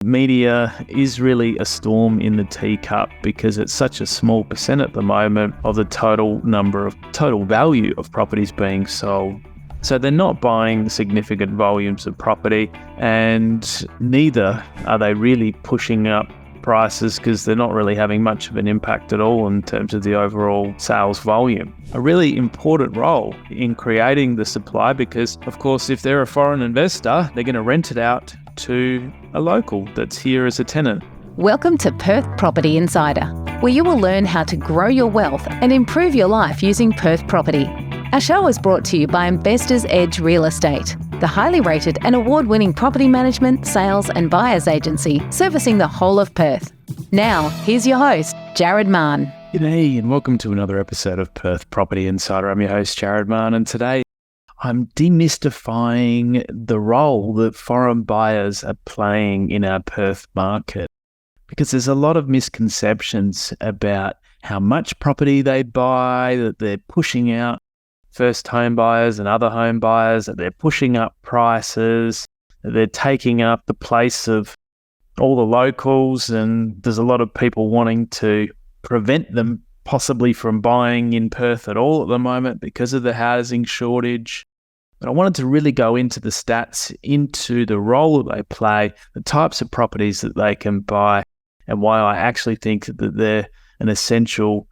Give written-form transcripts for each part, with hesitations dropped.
Media is really a storm in the teacup because it's such a small percent at the moment of the total value of properties being sold. So they're not buying significant volumes of property, and neither are they really pushing up prices because they're not really having much of an impact at all in terms of the overall sales volume. A really important role in creating the supply because, of course, if they're a foreign investor, they're going to rent it out to a local that's here as a tenant. Welcome to Perth Property Insider, where you will learn how to grow your wealth and improve your life using Perth property. Our show is brought to you by Investors Edge Real Estate, the highly rated and award-winning property management, sales and buyers agency servicing the whole of Perth. Now, here's your host, Jared Mann. G'day and welcome to another episode of Perth Property Insider. I'm your host, Jared Mann, and today I'm demystifying the role that foreign buyers are playing in our Perth market, because there's a lot of misconceptions about how much property they buy, that they're pushing out first home buyers and other home buyers, that they're pushing up prices, that they're taking up the place of all the locals, and there's a lot of people wanting to prevent them possibly from buying in Perth at all at the moment because of the housing shortage. But I wanted to really go into the stats, into the role that they play, the types of properties that they can buy, and why I actually think that they're an essential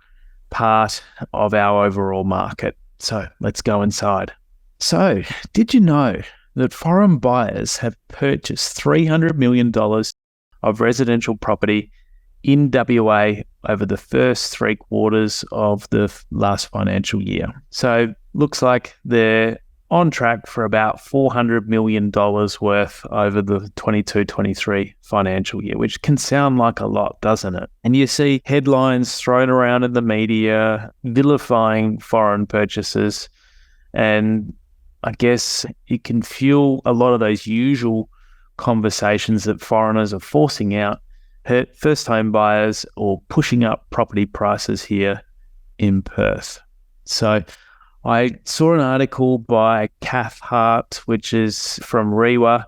part of our overall market. So let's go inside. So did you know that foreign buyers have purchased $300 million of residential property in WA over the first 3 quarters of the last financial year? So looks like they're on track for about $400 million worth over the 22-23 financial year, which can sound like a lot, doesn't it? And you see headlines thrown around in the media vilifying foreign purchases, and I guess it can fuel a lot of those usual conversations that foreigners are forcing out first home buyers or pushing up property prices here in Perth. So I saw an article by Kath Hart, which is from REWA,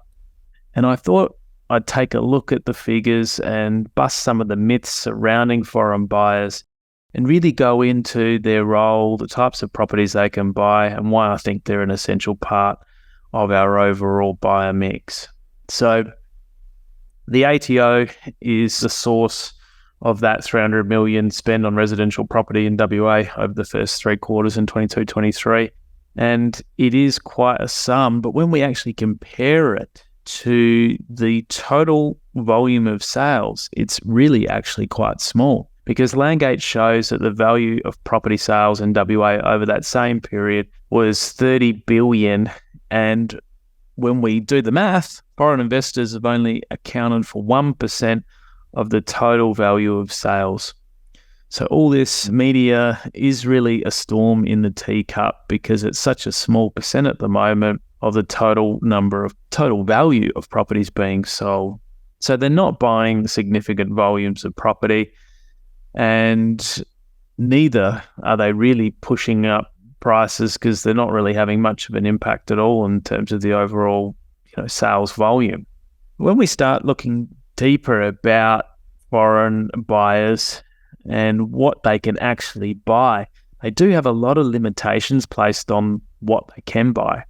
and I thought I'd take a look at the figures and bust some of the myths surrounding foreign buyers and really go into their role, the types of properties they can buy, and why I think they're an essential part of our overall buyer mix. So the ATO is the source of that $300 million spend on residential property in WA over the first 3 quarters in 22-23. And it is quite a sum, but when we actually compare it to the total volume of sales, it's really actually quite small, because Landgate shows that the value of property sales in WA over that same period was $30 billion. And when we do the math, foreign investors have only accounted for 1% of the total value of sales. So all this media is really a storm in the teacup because it's such a small percent at the moment of the total value of properties being sold. So they're not buying significant volumes of property, and neither are they really pushing up prices because they're not really having much of an impact at all in terms of the overall sales volume. When we start looking deeper about foreign buyers and what they can actually buy, they do have a lot of limitations placed on what they can buy.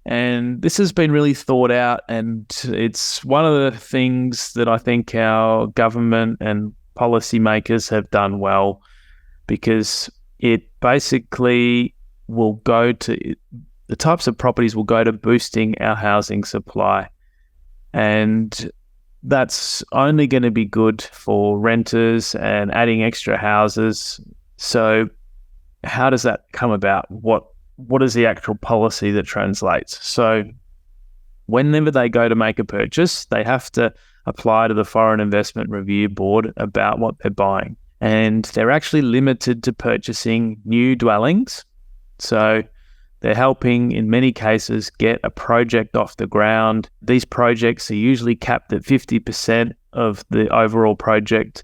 And this has been really thought out, and it's one of the things that I think our government and policymakers have done well, because it basically will go to, the types of properties will go to boosting our housing supply. And that's only going to be good for renters and adding extra houses. So how does that come about? What is the actual policy that translates? So whenever they go to make a purchase, they have to apply to the Foreign Investment Review Board about what they're buying. And they're actually limited to purchasing new dwellings. So they're helping, in many cases, get a project off the ground. These projects are usually capped at 50% of the overall project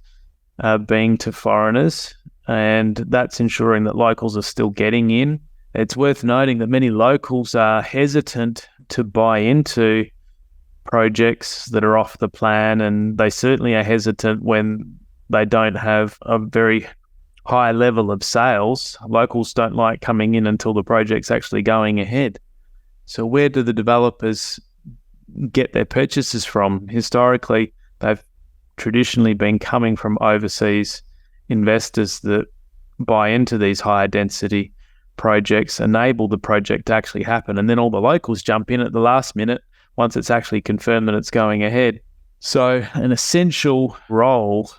being to foreigners, and that's ensuring that locals are still getting in. It's worth noting that many locals are hesitant to buy into projects that are off the plan, and they certainly are hesitant when they don't have a very high level of sales. Locals don't like coming in until the project's actually going ahead. So where do the developers get their purchases from? Historically, they've traditionally been coming from overseas investors that buy into these higher density projects, enable the project to actually happen, and then all the locals jump in at the last minute once it's actually confirmed that it's going ahead. So an essential role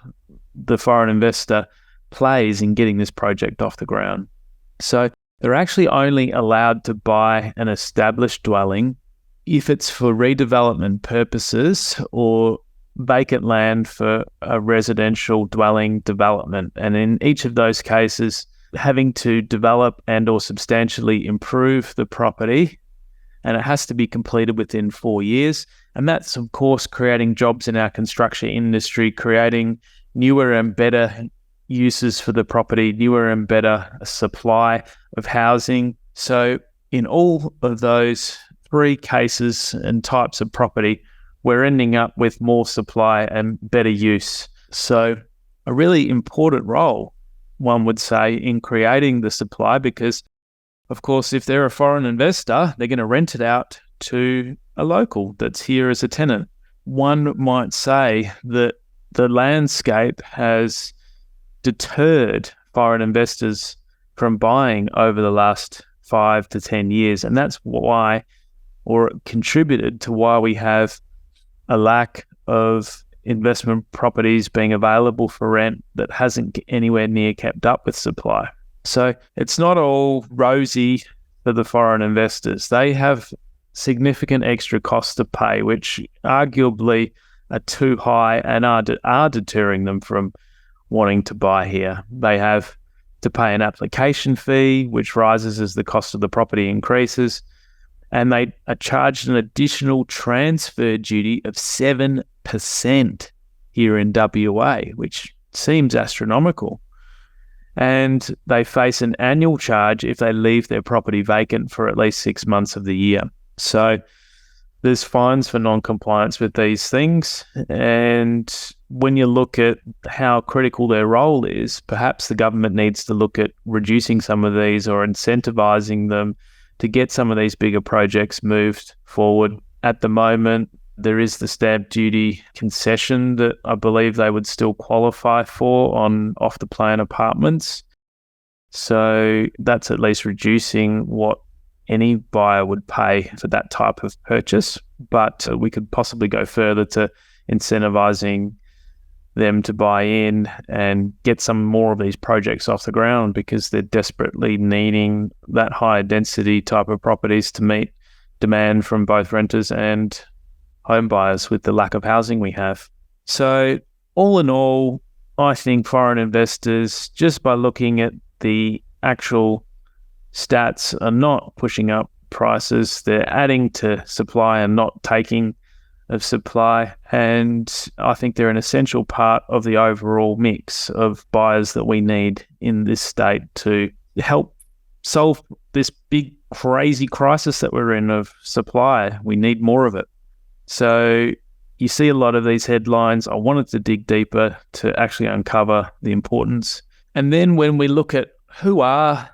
the foreign investor plays in getting this project off the ground. So they're actually only allowed to buy an established dwelling if it's for redevelopment purposes or vacant land for a residential dwelling development. And in each of those cases, having to develop and or substantially improve the property, and it has to be completed within 4 years. And that's, of course, creating jobs in our construction industry, creating newer and better uses for the property, newer and better supply of housing. So in all of those 3 cases and types of property, we're ending up with more supply and better use. So a really important role, one would say, in creating the supply, because of course, if they're a foreign investor, they're going to rent it out to a local that's here as a tenant. One might say that the landscape has deterred foreign investors from buying over the last 5 to 10 years. And that's why, or contributed to why, we have a lack of investment properties being available for rent that hasn't anywhere near kept up with supply. So it's not all rosy for the foreign investors. They have significant extra costs to pay, which arguably are too high and are deterring them from wanting to buy here. They have to pay an application fee, which rises as the cost of the property increases, and they are charged an additional transfer duty of 7% here in WA, which seems astronomical. And they face an annual charge if they leave their property vacant for at least 6 months of the year. So there's fines for non-compliance with these things. And when you look at how critical their role is, perhaps the government needs to look at reducing some of these or incentivizing them to get some of these bigger projects moved forward. At the moment, there is the stamp duty concession that I believe they would still qualify for on off-the-plan apartments. So that's at least reducing what any buyer would pay for that type of purchase. But we could possibly go further to incentivizing them to buy in and get some more of these projects off the ground, because they're desperately needing that higher density type of properties to meet demand from both renters and home buyers with the lack of housing we have. So all in all, I think foreign investors, just by looking at the actual stats, are not pushing up prices. They're adding to supply and not taking of supply. And I think they're an essential part of the overall mix of buyers that we need in this state to help solve this big, crazy crisis that we're in of supply. We need more of it. So you see a lot of these headlines. I wanted to dig deeper to actually uncover the importance. And then when we look at who are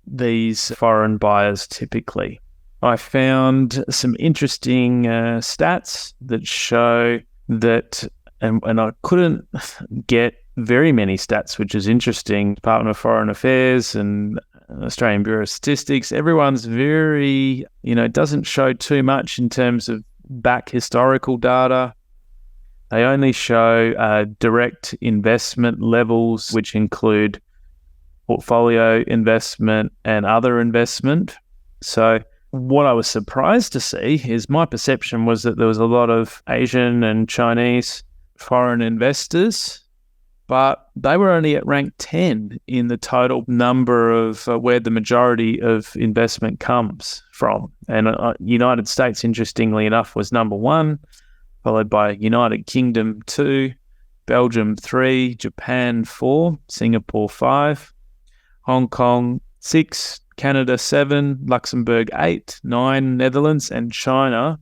these foreign buyers typically, I found some interesting stats that show that, and I couldn't get very many stats, which is interesting. Department of Foreign Affairs and Australian Bureau of Statistics, everyone's very, doesn't show too much in terms of back historical data. They only show direct investment levels, which include portfolio investment and other investment. So what I was surprised to see is my perception was that there was a lot of Asian and Chinese foreign investors, but they were only at rank 10 in the total number of where the majority of investment comes from. And United States, interestingly enough, was number 1, followed by United Kingdom 2, Belgium 3, Japan 4, Singapore 5, Hong Kong 6, Canada 7, Luxembourg 8, 9, Netherlands, and China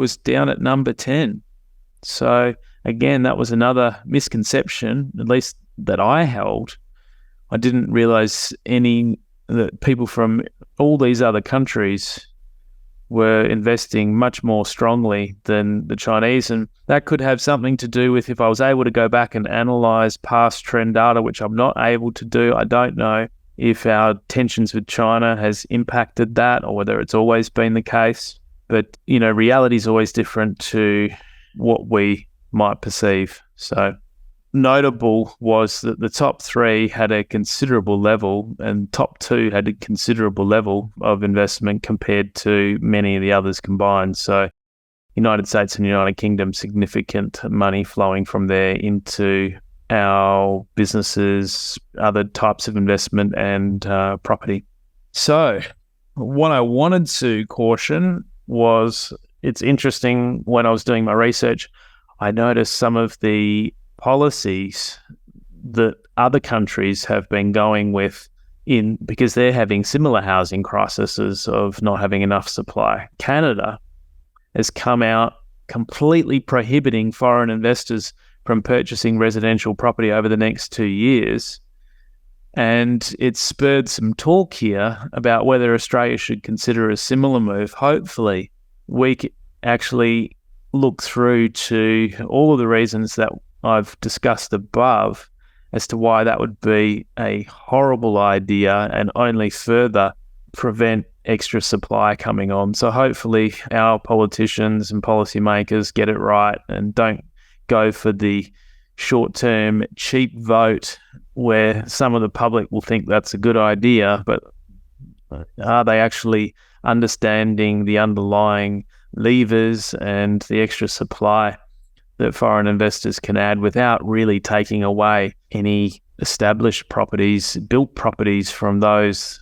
was down at number 10. So again, that was another misconception, at least that I held. I didn't realize that people from all these other countries were investing much more strongly than the Chinese. And that could have something to do with, if I was able to go back and analyze past trend data, which I'm not able to do. I don't know if our tensions with China has impacted that or whether it's always been the case. But, reality is always different to what we might perceive. So notable was that the top 3 had a considerable level and top 2 had a considerable level of investment compared to many of the others combined. So United States and United Kingdom, significant money flowing from there into our businesses, other types of investment and property. So what I wanted to caution was, it's interesting, when I was doing my research, I noticed some of the policies that other countries have been going with because they're having similar housing crises of not having enough supply. Canada has come out completely prohibiting foreign investors from purchasing residential property over the next 2 years. And it spurred some talk here about whether Australia should consider a similar move. Hopefully, we actually look through to all of the reasons that I've discussed above as to why that would be a horrible idea and only further prevent extra supply coming on. So hopefully our politicians and policymakers get it right and don't go for the short-term cheap vote where some of the public will think that's a good idea, but are they actually understanding the underlying levers and the extra supply that foreign investors can add without really taking away any established properties, built properties from those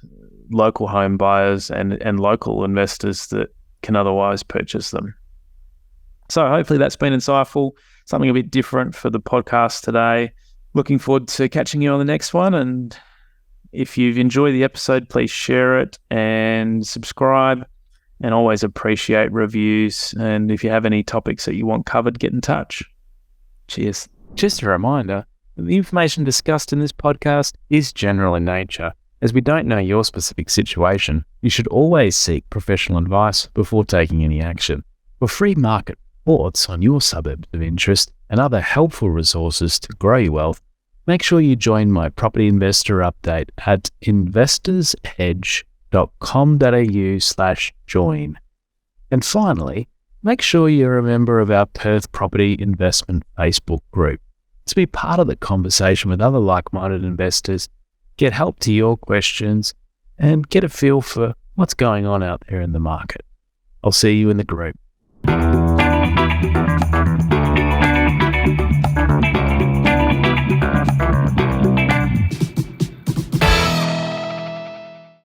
local home buyers and local investors that can otherwise purchase them. So hopefully that's been insightful, something a bit different for the podcast today. Looking forward to catching you on the next one. And if you've enjoyed the episode, please share it and subscribe, and always appreciate reviews. And if you have any topics that you want covered, get in touch. Cheers. Just a reminder, the information discussed in this podcast is general in nature. As we don't know your specific situation, you should always seek professional advice before taking any action. For free market reports on your suburbs of interest and other helpful resources to grow your wealth, make sure you join my property investor update at investorsedge.com.au/join. And finally, make sure you're a member of our Perth Property Investment Facebook group to be part of the conversation with other like-minded investors, get help to your questions, and get a feel for what's going on out there in the market. I'll see you in the group.